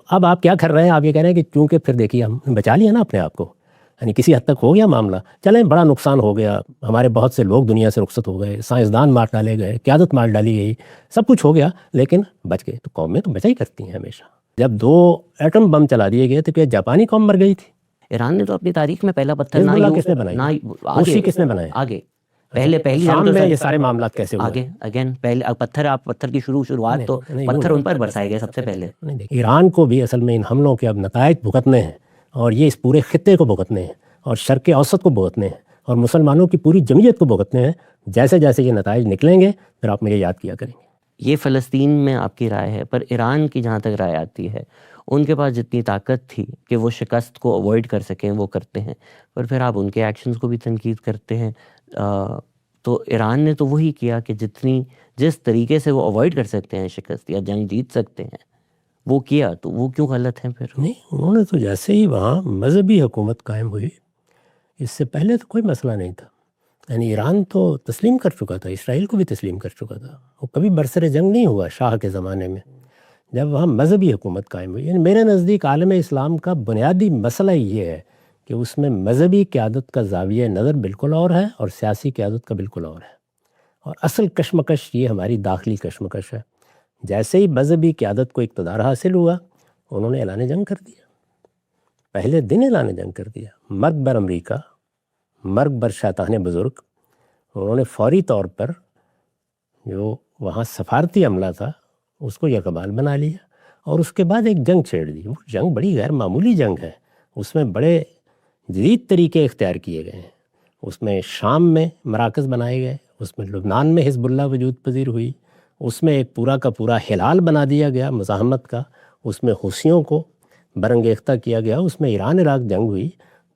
اب آپ کیا کر رہے ہیں؟ آپ یہ کہہ رہے ہیں کہ چونکہ پھر دیکھیے ہم نے بچا لیا نا اپنے آپ کو، یعنی کسی حد تک ہو گیا معاملہ، چلیں بڑا نقصان ہو گیا، ہمارے بہت سے لوگ دنیا سے رخصت ہو گئے، سائنسدان مار ڈالے گئے، قیادت مار ڈالی گئی، سب کچھ ہو گیا، لیکن بچ گئے۔ تو قومیں تو بچا ہی کرتی ہیں ہمیشہ۔ جب 2 ایٹم بم چلا دیے گئے تو کیا جاپانی قوم مر گئی تھی؟ ایران نے تو اپنی تاریخ میں پہلا پتھر حزب اللہ کس نے بنائی؟ روسی کس نے بنائے؟ آگے پہلے پہلی جنگ شام تو میں یہ سارے معاملات کیسے ہوئے؟ آگے اگین پہلے پتھر کی شروعات تو پتھر ان پر برسائے گئے سب سے پہلے۔ ایران کو بھی اصل میں ان حملوں کے اب نتائج بھگتنے ہیں، اور یہ اس پورے خطے کو بھگتنے ہیں، اور شرق اوسط کو بھگتنے ہیں، اور مسلمانوں کی پوری جمعیت کو بھگتنے ہیں۔ جیسے جیسے یہ نتائج نکلیں گے پھر آپ مجھے یاد کیا کریں گے۔ یہ فلسطین میں آپ کی رائے ہے، پر ایران کی جہاں تک رائے آتی ہے، ان کے پاس جتنی طاقت تھی کہ وہ شکست کو اوائڈ کر سکیں وہ کرتے ہیں، پر پھر آپ ان کے ایکشنز کو بھی تنقید کرتے ہیں۔ تو ایران نے تو وہی کیا کہ جس طریقے سے وہ اوائڈ کر سکتے ہیں شکست یا جنگ جیت سکتے ہیں وہ کیا، تو وہ کیوں غلط ہیں پھر؟ نہیں، انہوں نے تو جیسے ہی وہاں مذہبی حکومت قائم ہوئی، اس سے پہلے تو کوئی مسئلہ نہیں تھا، یعنی ایران تو تسلیم کر چکا تھا، اسرائیل کو بھی تسلیم کر چکا تھا، وہ کبھی برسر جنگ نہیں ہوا شاہ کے زمانے میں۔ جب وہاں مذہبی حکومت قائم ہوئی، یعنی میرے نزدیک عالم اسلام کا بنیادی مسئلہ یہ ہے کہ اس میں مذہبی قیادت کا زاویہ نظر بالکل اور ہے اور سیاسی قیادت کا بالکل اور ہے، اور اصل کشمکش یہ ہماری داخلی کشمکش ہے۔ جیسے ہی مذہبی قیادت کو اقتدار حاصل ہوا، انہوں نے اعلان جنگ کر دیا، پہلے دن اعلان جنگ کر دیا، مرگ بر امریکہ، مرگ بر شیطان بزرگ۔ انہوں نے فوری طور پر جو وہاں سفارتی عملہ تھا اس کو یکبال بنا لیا، اور اس کے بعد ایک جنگ چھیڑ دی۔ وہ جنگ بڑی غیر معمولی جنگ ہے، اس میں بڑے جدید طریقے اختیار کیے گئے ہیں، اس میں شام میں مراکز بنائے گئے، اس میں لبنان میں حزب اللہ وجود پذیر ہوئی، اس میں ایک پورا کا پورا ہلال بنا دیا گیا مزاحمت کا، اس میں حوثیوں کو برانگیختہ کیا گیا، اس میں ایران عراق جنگ ہوئی۔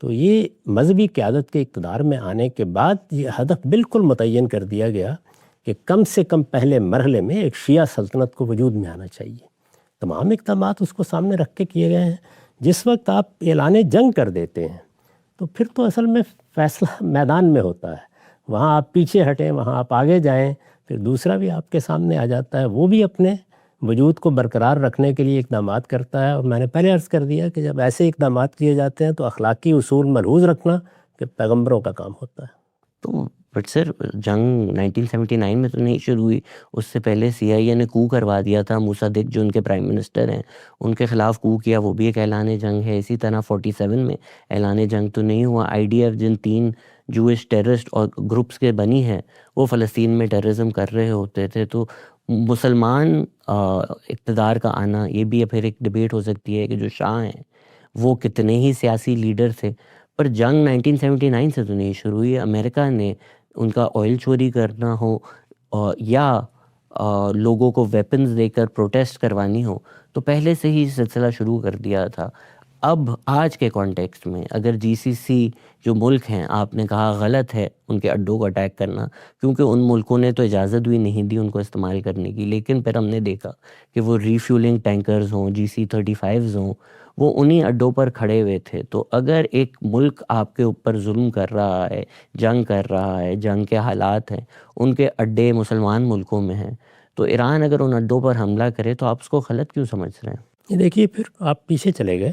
تو یہ مذہبی قیادت کے اقتدار میں آنے کے بعد یہ ہدف بالکل متعین کر دیا گیا کہ کم سے کم پہلے مرحلے میں ایک شیعہ سلطنت کو وجود میں آنا چاہیے۔ تمام اقدامات اس کو سامنے رکھ کے کیے گئے ہیں۔ جس وقت آپ اعلان جنگ کر دیتے ہیں تو پھر تو اصل میں فیصلہ میدان میں ہوتا ہے، وہاں آپ پیچھے ہٹیں، وہاں آپ آگے جائیں، پھر دوسرا بھی آپ کے سامنے آ جاتا ہے، وہ بھی اپنے وجود کو برقرار رکھنے کے لیے اقدامات کرتا ہے۔ اور میں نے پہلے عرض کر دیا کہ جب ایسے اقدامات کیے جاتے ہیں تو اخلاقی اصول ملحوظ رکھنا کہ پیغمبروں کا کام ہوتا ہے۔ تو بٹ سر جنگ 1979 میں تو نہیں شروع ہوئی، اس سے پہلے CIA نے کو کروا دیا تھا، موسادق جو ان کے پرائم منسٹر ہیں ان کے خلاف کو کیا، وہ بھی ایک اعلان جنگ ہے۔ اسی طرح 47 میں اعلان جنگ تو نہیں ہوا۔ IDF جن 3 جوئش ٹیررسٹ اور گروپس کے بنی ہے وہ فلسطین میں ٹیررزم کر رہے ہوتے تھے، تو مسلمان اقتدار کا آنا یہ بھی پھر ایک ڈبیٹ ہو سکتی ہے کہ جو شاہ ہیں وہ کتنے ہی سیاسی لیڈر تھے، پر جنگ 1979 سے تو نہیں شروع ہوئی۔ امریکہ نے ان کا آئل چوری کرنا ہو یا لوگوں کو ویپنز دے کر پروٹیسٹ کروانی ہو تو پہلے سے ہی سلسلہ شروع کر دیا تھا۔ اب آج کے کانٹیکسٹ میں اگر GCC جو ملک ہیں، آپ نے کہا غلط ہے ان کے اڈوں کو اٹیک کرنا، کیونکہ ان ملکوں نے تو اجازت بھی نہیں دی ان کو استعمال کرنے کی، لیکن پھر ہم نے دیکھا کہ وہ ریفیولنگ ٹینکرز ہوں، GC-35 ہوں، وہ انہی اڈوں پر کھڑے ہوئے تھے۔ تو اگر ایک ملک آپ کے اوپر ظلم کر رہا ہے، جنگ کر رہا ہے، جنگ کے حالات ہیں، ان کے اڈے مسلمان ملکوں میں ہیں، تو ایران اگر ان اڈوں پر حملہ کرے تو آپ اس کو غلط کیوں سمجھ رہے ہیں؟ یہ دیکھیے پھر آپ پیچھے چلے گئے،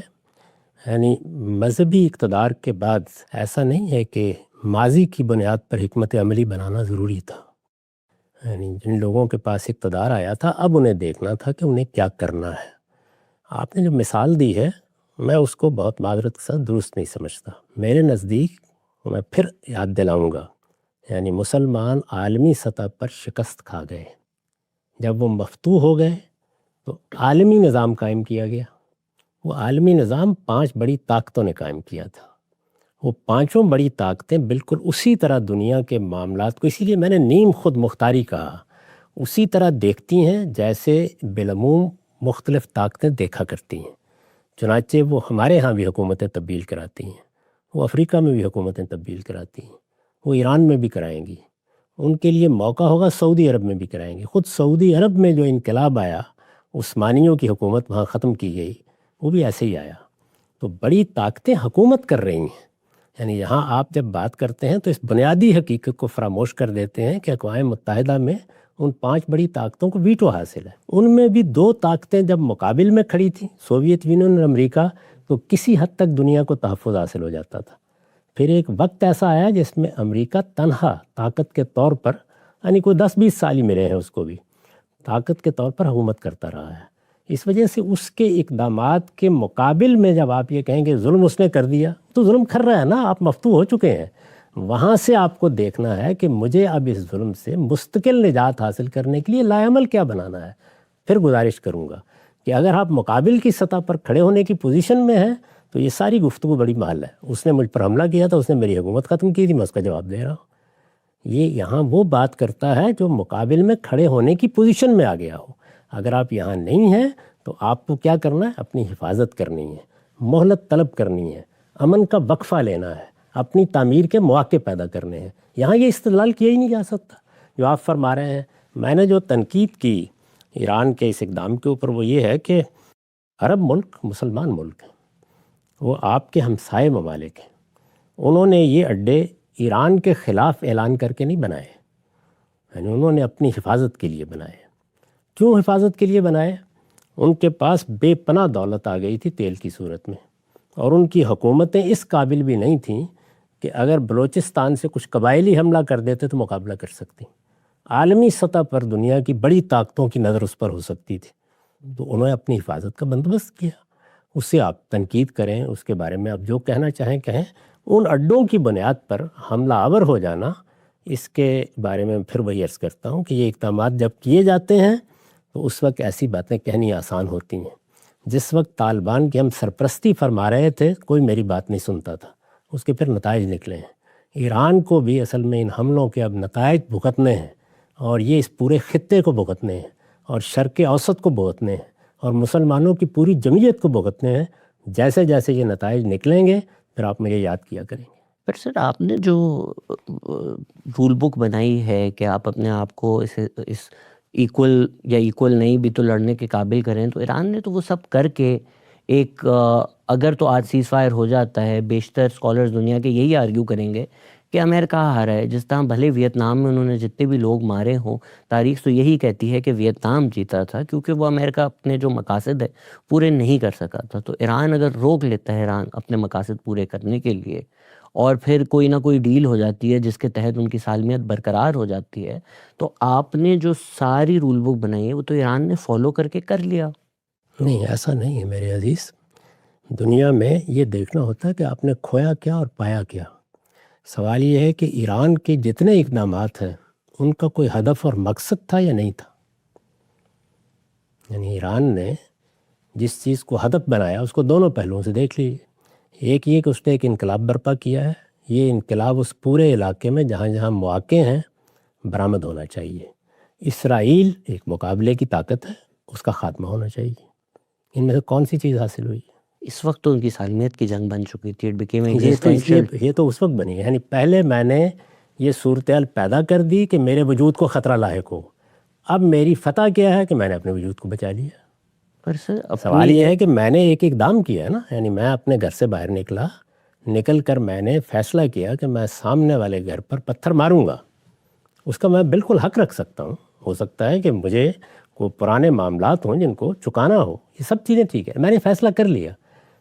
یعنی مذہبی اقتدار کے بعد ایسا نہیں ہے کہ ماضی کی بنیاد پر حکمت عملی بنانا ضروری تھا، یعنی جن لوگوں کے پاس اقتدار آیا تھا اب انہیں دیکھنا تھا کہ انہیں کیا کرنا ہے۔ آپ نے جو مثال دی ہے میں اس کو بہت معذرت کے ساتھ درست نہیں سمجھتا۔ میرے نزدیک میں پھر یاد دلاؤں گا، یعنی مسلمان عالمی سطح پر شکست کھا گئے، جب وہ مفتوح ہو گئے تو عالمی نظام قائم کیا گیا۔ وہ عالمی نظام 5 بڑی طاقتوں نے قائم کیا تھا، وہ 5 بڑی طاقتیں بالکل اسی طرح دنیا کے معاملات کو، اسی لیے میں نے نیم خود مختاری کہا، اسی طرح دیکھتی ہیں جیسے بالعموم مختلف طاقتیں دیکھا کرتی ہیں۔ چنانچہ وہ ہمارے ہاں بھی حکومتیں تبدیل کراتی ہیں، وہ افریقہ میں بھی حکومتیں تبدیل کراتی ہیں، وہ ایران میں بھی کرائیں گی، ان کے لیے موقع ہوگا سعودی عرب میں بھی کرائیں گی۔ خود سعودی عرب میں جو انقلاب آیا، عثمانیوں کی حکومت وہاں ختم کی گئی، وہ بھی ایسے ہی آیا۔ تو بڑی طاقتیں حکومت کر رہی ہیں، یعنی یہاں آپ جب بات کرتے ہیں تو اس بنیادی حقیقت کو فراموش کر دیتے ہیں کہ اقوام متحدہ میں ان 5 بڑی طاقتوں کو ویٹو حاصل ہے. ان میں بھی 2 طاقتیں جب مقابل میں کھڑی تھیں، سوویت یونین اور امریکہ، تو کسی حد تک دنیا کو تحفظ حاصل ہو جاتا تھا. پھر ایک وقت ایسا آیا جس میں امریکہ تنہا طاقت کے طور پر، یعنی کوئی 10-20 سال ہی ملے ہیں اس کو بھی، طاقت کے طور پر حکومت کرتا رہا ہے. اس وجہ سے اس کے اقدامات کے مقابل میں جب آپ یہ کہیں کہ ظلم اس نے کر دیا، تو ظلم کر رہا ہے نا، آپ مفتو ہو چکے ہیں. وہاں سے آپ کو دیکھنا ہے کہ مجھے اب اس ظلم سے مستقل نجات حاصل کرنے کے لیے لائعمل کیا بنانا ہے. پھر گزارش کروں گا کہ اگر آپ مقابل کی سطح پر کھڑے ہونے کی پوزیشن میں ہیں تو یہ ساری گفتگو بڑی محال ہے. اس نے مجھ پر حملہ کیا تھا، اس نے میری حکومت ختم کی تھی، میں اس کا جواب دے رہا ہوں. یہ یہاں وہ بات کرتا ہے جو مقابل میں کھڑے ہونے کی پوزیشن میں آ گیا ہو. اگر آپ یہاں نہیں ہیں تو آپ کو کیا کرنا ہے؟ اپنی حفاظت کرنی ہے، مہلت طلب کرنی ہے، امن کا وقفہ لینا ہے، اپنی تعمیر کے مواقع پیدا کرنے ہیں. یہاں یہ استدلال کیا ہی نہیں جا سکتا جو آپ فرما رہے ہیں. میں نے جو تنقید کی ایران کے اس اقدام کے اوپر وہ یہ ہے کہ عرب ملک مسلمان ملک ہیں، وہ آپ کے ہمسائے ممالک ہیں. انہوں نے یہ اڈے ایران کے خلاف اعلان کر کے نہیں بنائے، یعنی انہوں نے اپنی حفاظت کے لیے بنائے. کیوں حفاظت کے لیے بنائے؟ ان کے پاس بے پناہ دولت آ گئی تھی تیل کی صورت میں، اور ان کی حکومتیں اس قابل بھی نہیں تھیں کہ اگر بلوچستان سے کچھ قبائلی حملہ کر دیتے تو مقابلہ کر سکتی. عالمی سطح پر دنیا کی بڑی طاقتوں کی نظر اس پر ہو سکتی تھی. تو انہوں نے اپنی حفاظت کا بندوبست کیا. اس سے آپ تنقید کریں، اس کے بارے میں آپ جو کہنا چاہیں کہیں. ان اڈوں کی بنیاد پر حملہ آور ہو جانا، اس کے بارے میں پھر وہی عرض کرتا ہوں کہ یہ اقدامات جب کیے جاتے ہیں تو اس وقت ایسی باتیں کہنی آسان ہوتی ہیں. جس وقت طالبان کی ہم سرپرستی فرما رہے تھے کوئی میری بات نہیں سنتا تھا، اس کے پھر نتائج نکلے ہیں. ایران کو بھی اصل میں ان حملوں کے اب نتائج بھگتنے ہیں، اور یہ اس پورے خطے کو بھگتنے ہیں، اور شرق اوسط کو بھگتنے ہیں، اور مسلمانوں کی پوری جمعیت کو بھگتنے ہیں. جیسے جیسے یہ نتائج نکلیں گے پھر آپ مجھے یاد کیا کریں گے. پر سر، آپ نے جو رول بک بنائی ہے کہ آپ اپنے آپ کو اس ایکول یا ایکول نہیں بھی تو لڑنے کے قابل کریں، تو ایران نے تو وہ سب کر کے ایک اگر تو آج سیز فائر ہو جاتا ہے، بیشتر اسکالرز دنیا کے یہی آرگیو کریں گے کہ امریکہ ہارا ہے. جس طرح بھلے ویتنام میں انہوں نے جتنے بھی لوگ مارے ہوں، تاریخ تو یہی کہتی ہے کہ ویتنام جیتا تھا کیونکہ وہ امریکہ اپنے جو مقاصد ہے پورے نہیں کر سکا تھا. تو ایران اگر روک لیتا ہے ایران اپنے مقاصد پورے کرنے کے لیے، اور پھر کوئی نہ کوئی ڈیل ہو جاتی ہے جس کے تحت ان کی سالمیت برقرار ہو جاتی ہے، تو آپ نے جو ساری رول بک بنائی ہے وہ تو ایران نے فالو کر کے کر لیا. نہیں، ایسا نہیں ہے میرے عزیز. دنیا میں یہ دیکھنا ہوتا ہے کہ آپ نے کھویا کیا اور پایا کیا. سوال یہ ہے کہ ایران کے جتنے اقدامات ہیں ان کا کوئی ہدف اور مقصد تھا یا نہیں تھا. یعنی ایران نے جس چیز کو ہدف بنایا اس کو دونوں پہلوؤں سے دیکھ لیجیے. ایک یہ کہ اس نے ایک انقلاب برپا کیا ہے، یہ انقلاب اس پورے علاقے میں جہاں جہاں مواقع ہیں برآمد ہونا چاہیے. اسرائیل ایک مقابلے کی طاقت ہے، اس کا خاتمہ ہونا چاہیے. ان میں سے کون سی چیز حاصل ہوئی؟ اس وقت تو ان کی سالمیت کی جنگ بن چکی تھی. یہ تو اس وقت بنی ہے. یعنی پہلے میں نے یہ صورتحال پیدا کر دی کہ میرے وجود کو خطرہ لاحق ہو. اب میری فتح کیا ہے کہ میں نے اپنے وجود کو بچا لیا. پر سر سوال یہ ہے کہ میں نے ایک اقدام کیا ہے نا، یعنی میں اپنے گھر سے باہر نکل کر میں نے فیصلہ کیا کہ میں سامنے والے گھر پر پتھر ماروں گا. اس کا میں بالکل حق رکھ سکتا ہوں. ہو سکتا ہے کہ مجھے کوئی پرانے معاملات ہوں جن کو چکانا ہو، یہ سب چیزیں ٹھیک ہے، میں نے فیصلہ کر لیا.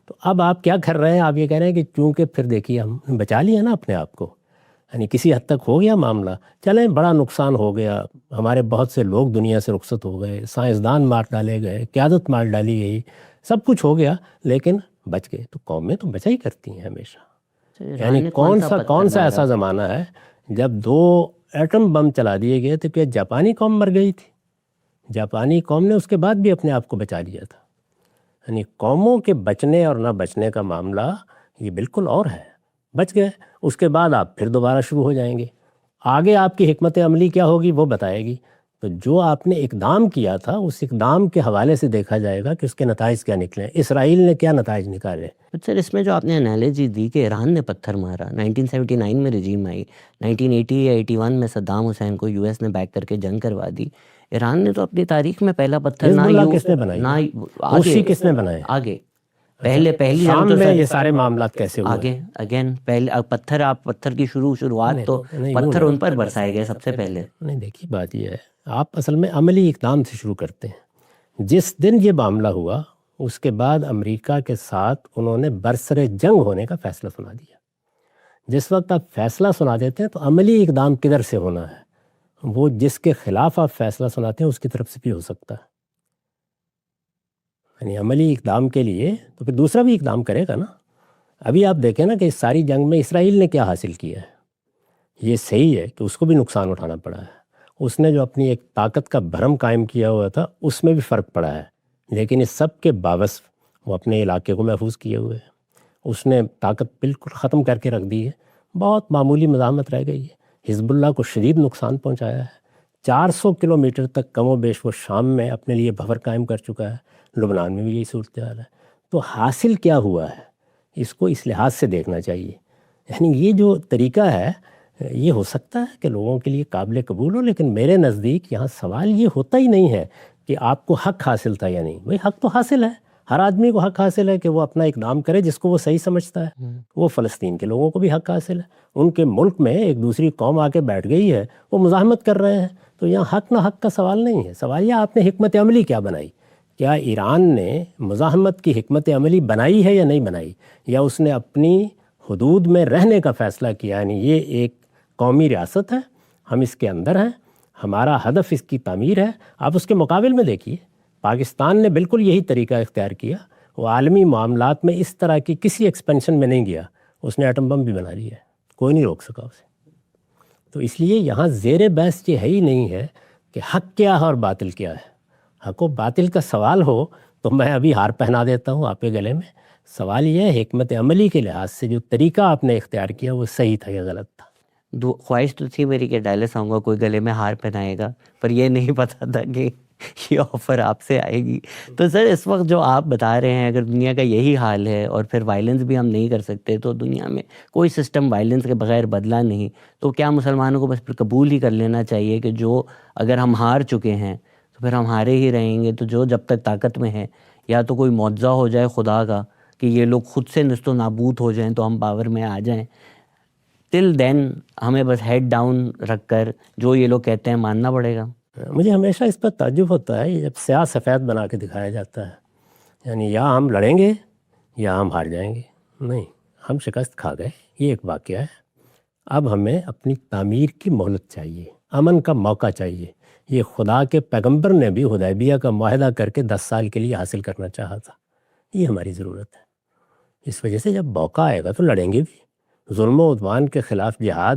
تو اب آپ کیا کر رہے ہیں؟ آپ یہ کہہ رہے ہیں کہ چونکہ پھر دیکھیے ہم نے بچا لیا نا اپنے آپ کو، یعنی کسی حد تک ہو گیا معاملہ. چلیں، بڑا نقصان ہو گیا، ہمارے بہت سے لوگ دنیا سے رخصت ہو گئے، سائنسدان مار ڈالے گئے، قیادت مار ڈالی گئی، سب کچھ ہو گیا، لیکن بچ گئے. تو قومیں تو بچا ہی کرتی ہیں ہمیشہ. یعنی کون سا ایسا زمانہ ہے جب 2 ایٹم بم چلا دیے گئے تو کیا جاپانی قوم مر گئی تھی؟ جاپانی قوم نے اس کے بعد بھی اپنے آپ کو بچا لیا تھا. یعنی قوموں کے بچنے اور نہ بچنے کا معاملہ یہ بالکل اور ہے. بچ گئے، اس کے بعد آپ پھر دوبارہ شروع ہو جائیں گے. آگے آپ کی حکمت عملی کیا ہوگی وہ بتائے گی. تو جو آپ نے اقدام کیا تھا اس اقدام کے حوالے سے دیکھا جائے گا کہ اس کے نتائج کیا نکلے. اسرائیل نے کیا نتائج نکالے؟ سر، اس میں جو آپ نے انالوجی دی کہ ایران نے پتھر مارا، 1979 میں رجیم آئی، 1980 یا 81 میں صدام حسین کو یو ایس نے بیک کر کے جنگ کروا دی. ایران نے تو اپنی تاریخ میں پہلا پتھر کس نے بنائی؟ کس نے بنائے؟ آگے پہلی شام میں یہ سارے معاملات کیسے ہوئے؟ آگے اگین پہلے پتھر کی شروعات تو پتھر ان پر برسائے گئے سب سے پہلے. نہیں، دیکھیے بات یہ ہے، آپ اصل میں عملی اقدام سے شروع کرتے ہیں. جس دن یہ معاملہ ہوا اس کے بعد امریکہ کے ساتھ انہوں نے برسر جنگ ہونے کا فیصلہ سنا دیا. جس وقت آپ فیصلہ سنا دیتے ہیں تو عملی اقدام کدھر سے ہونا ہے؟ وہ جس کے خلاف آپ فیصلہ سناتے ہیں اس کی طرف سے بھی ہو سکتا ہے. یعنی عملی اقدام کے لیے تو پھر دوسرا بھی اقدام کرے گا نا. ابھی آپ دیکھیں نا کہ اس ساری جنگ میں اسرائیل نے کیا حاصل کیا ہے. یہ صحیح ہے کہ اس کو بھی نقصان اٹھانا پڑا ہے. اس نے جو اپنی ایک طاقت کا بھرم قائم کیا ہوا تھا اس میں بھی فرق پڑا ہے، لیکن اس سب کے باوجود وہ اپنے علاقے کو محفوظ کیے ہوئے ہے. اس نے طاقت بالکل ختم کر کے رکھ دی ہے. بہت معمولی مزاحمت رہ گئی ہے. حزب اللہ کو شدید نقصان پہنچایا ہے. 400 کلومیٹر تک کم و بیش وہ شام میں اپنے لیے بفر قائم کر چکا ہے. لبنان میں بھی یہی صورتحال ہے. تو حاصل کیا ہوا ہے اس کو اس لحاظ سے دیکھنا چاہیے. یعنی یہ جو طریقہ ہے یہ ہو سکتا ہے کہ لوگوں کے لیے قابل قبول ہو، لیکن میرے نزدیک یہاں سوال یہ ہوتا ہی نہیں ہے کہ آپ کو حق حاصل تھا یا نہیں. بھئی حق تو حاصل ہے، ہر آدمی کو حق حاصل ہے کہ وہ اپنا اقدام کرے جس کو وہ صحیح سمجھتا ہے. وہ فلسطین کے لوگوں کو بھی حق حاصل ہے. ان کے ملک میں ایک دوسری قوم آ کے بیٹھ گئی ہے، وہ مزاحمت کر رہے ہیں. تو یہاں حق نہ حق کا سوال نہیں ہے. سوال یہ آپ نے حکمت عملی کیا بنائی. کیا ایران نے مزاحمت کی حکمت عملی بنائی ہے یا نہیں بنائی، یا اس نے اپنی حدود میں رہنے کا فیصلہ کیا. یعنی یہ ایک قومی ریاست ہے، ہم اس کے اندر ہیں، ہمارا ہدف اس کی تعمیر ہے. آپ اس کے مقابل میں دیکھیے پاکستان نے بالکل یہی طریقہ اختیار کیا. وہ عالمی معاملات میں اس طرح کی کسی ایکسپینشن میں نہیں گیا. اس نے ایٹم بم بھی بنا لیا ہے، کوئی نہیں روک سکا اسے. تو اس لیے یہاں زیر بحث یہ ہے ہی نہیں ہے کہ حق کیا ہے اور باطل کیا ہے. حق و باطل کا سوال ہو تو میں ابھی ہار پہنا دیتا ہوں آپ کے گلے میں. سوال یہ ہے حکمت عملی کے لحاظ سے جو طریقہ آپ نے اختیار کیا وہ صحیح تھا یا غلط تھا. خواہش تو تھی میری کہ ڈائلس آؤں گا کوئی گلے میں ہار پہنائے گا، پر یہ نہیں پتا تھا کہ یہ آفر آپ سے آئے گی. تو سر اس وقت جو آپ بتا رہے ہیں اگر دنیا کا یہی حال ہے اور پھر وائلنس بھی ہم نہیں کر سکتے، تو دنیا میں کوئی سسٹم وائلنس کے بغیر بدلا نہیں، تو کیا مسلمانوں کو بس پھر قبول ہی کر لینا چاہیے کہ جو اگر ہم ہار چکے ہیں تو پھر ہم ہارے ہی رہیں گے. تو جو جب تک طاقت میں ہے یا تو کوئی معجزہ ہو جائے خدا کا کہ یہ لوگ خود سے نست و نابود ہو جائیں تو ہم پاور میں آ جائیں. ٹل دین ہمیں بس ہیڈ ڈاؤن رکھ کر جو یہ لوگ کہتے ہیں ماننا پڑے گا. مجھے ہمیشہ اس پر تعجب ہوتا ہے جب سیاہ سفید بنا کے دکھایا جاتا ہے. یعنی یا ہم لڑیں گے یا ہم ہار جائیں گے. نہیں، ہم شکست کھا گئے، یہ ایک واقعہ ہے. اب ہمیں اپنی تعمیر کی مہلت چاہیے، امن کا موقع چاہیے. یہ خدا کے پیغمبر نے بھی حدیبیہ کا معاہدہ کر کے 10 سال کے لیے حاصل کرنا چاہا تھا. یہ ہماری ضرورت ہے. اس وجہ سے جب موقع آئے گا تو لڑیں گے بھی. ظلم و عدوان کے خلاف جہاد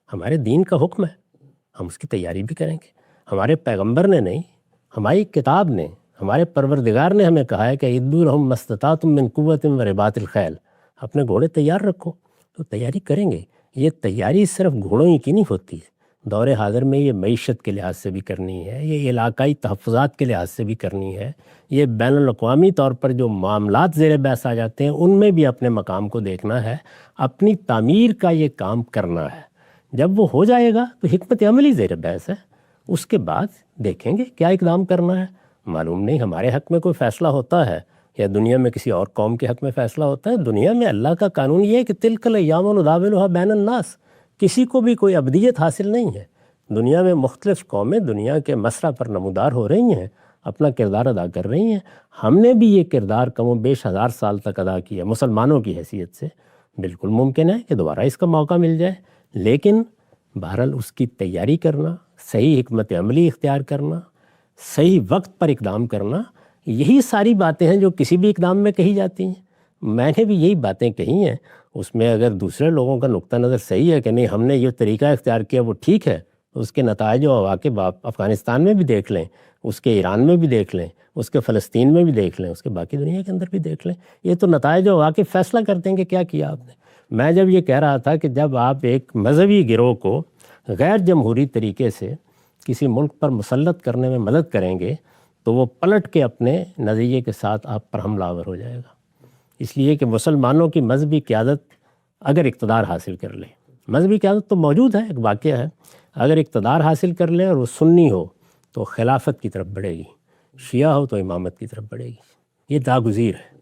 ہمارے دین کا حکم ہے، ہم اس کی تیاری بھی کریں گے. ہمارے پیغمبر نے نہیں، ہماری کتاب نے، ہمارے پروردگار نے ہمیں کہا ہے کہ عدوا لہم ما استطعتم من قوۃ ورباط الخیل. اپنے گھوڑے تیار رکھو. تو تیاری کریں گے. یہ تیاری صرف گھوڑوں ہی کی نہیں ہوتی، دور حاضر میں یہ معیشت کے لحاظ سے بھی کرنی ہے، یہ علاقائی تحفظات کے لحاظ سے بھی کرنی ہے، یہ بین الاقوامی طور پر جو معاملات زیر بحث آ جاتے ہیں ان میں بھی اپنے مقام کو دیکھنا ہے. اپنی تعمیر کا یہ کام کرنا ہے. جب وہ ہو جائے گا تو حکمت عملی زیر بحث ہے. اس کے بعد دیکھیں گے کیا اقدام کرنا ہے. معلوم نہیں ہمارے حق میں کوئی فیصلہ ہوتا ہے یا دنیا میں کسی اور قوم کے حق میں فیصلہ ہوتا ہے. دنیا میں اللہ کا قانون یہ ہے کہ تلک الایام نداولها بین الناس. کسی کو بھی کوئی ابدیت حاصل نہیں ہے. دنیا میں مختلف قومیں دنیا کے مسرح پر نمودار ہو رہی ہیں، اپنا کردار ادا کر رہی ہیں. ہم نے بھی یہ کردار کم و بیش 1000 سال تک ادا کیا مسلمانوں کی حیثیت سے. بالکل ممکن ہے کہ دوبارہ اس کا موقع مل جائے، لیکن بہرحال اس کی تیاری کرنا، صحیح حکمت عملی اختیار کرنا، صحیح وقت پر اقدام کرنا، یہی ساری باتیں ہیں جو کسی بھی اقدام میں کہی جاتی ہیں. میں نے بھی یہی باتیں کہی ہیں. اس میں اگر دوسرے لوگوں کا نقطہ نظر صحیح ہے کہ نہیں ہم نے یہ طریقہ اختیار کیا وہ ٹھیک ہے، تو اس کے نتائج و عواقب آپ افغانستان میں بھی دیکھ لیں، اس کے ایران میں بھی دیکھ لیں، اس کے فلسطین میں بھی دیکھ لیں، اس کے باقی دنیا کے اندر بھی دیکھ لیں. یہ تو نتائج و عواقب فیصلہ کرتے ہیں کہ کیا کیا آپ نے. میں جب یہ کہہ رہا تھا کہ جب آپ ایک مذہبی گروہ کو غیر جمہوری طریقے سے کسی ملک پر مسلط کرنے میں مدد کریں گے تو وہ پلٹ کے اپنے نظریے کے ساتھ آپ پر حملہ آور ہو جائے گا. اس لیے کہ مسلمانوں کی مذہبی قیادت اگر اقتدار حاصل کر لے، مذہبی قیادت تو موجود ہے، ایک واقعہ ہے، اگر اقتدار حاصل کر لے اور وہ سنی ہو تو خلافت کی طرف بڑھے گی، شیعہ ہو تو امامت کی طرف بڑھے گی. یہ ناگزیر ہے.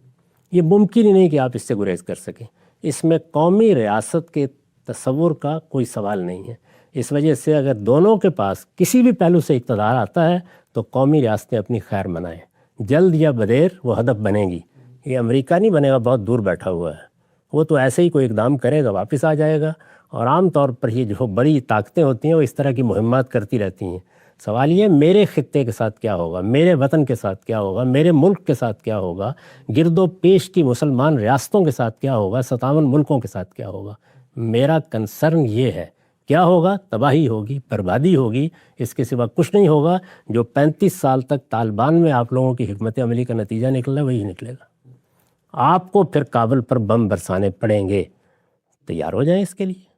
یہ ممکن ہی نہیں کہ آپ اس سے گریز کر سکیں. اس میں قومی ریاست کے تصور کا کوئی سوال نہیں ہے. اس وجہ سے اگر دونوں کے پاس کسی بھی پہلو سے اقتدار آتا ہے تو قومی ریاستیں اپنی خیر منائیں، جلد یا بدیر وہ ہدف بنے گی۔ یہ امریکہ نہیں بنے گا، بہت دور بیٹھا ہوا ہے، وہ تو ایسے ہی کوئی اقدام کرے گا واپس آ جائے گا۔ اور عام طور پر یہ جو بڑی طاقتیں ہوتی ہیں وہ اس طرح کی مہمات کرتی رہتی ہیں۔ سوال یہ میرے خطے کے ساتھ کیا ہوگا، میرے وطن کے ساتھ کیا ہوگا، میرے ملک کے ساتھ کیا ہوگا، گرد و پیش کی مسلمان ریاستوں کے ساتھ کیا ہوگا، 57 ملکوں کے ساتھ کیا ہوگا۔ میرا کنسرن یہ ہے، کیا ہوگا؟ تباہی ہوگی، بربادی ہوگی، اس کے سوا کچھ نہیں ہوگا۔ جو 35 سال تک طالبان میں آپ لوگوں کی حکمت عملی کا نتیجہ نکلا وہی نکلے گا۔ آپ کو پھر کابل پر بم برسانے پڑیں گے، تیار ہو جائیں اس کے لیے۔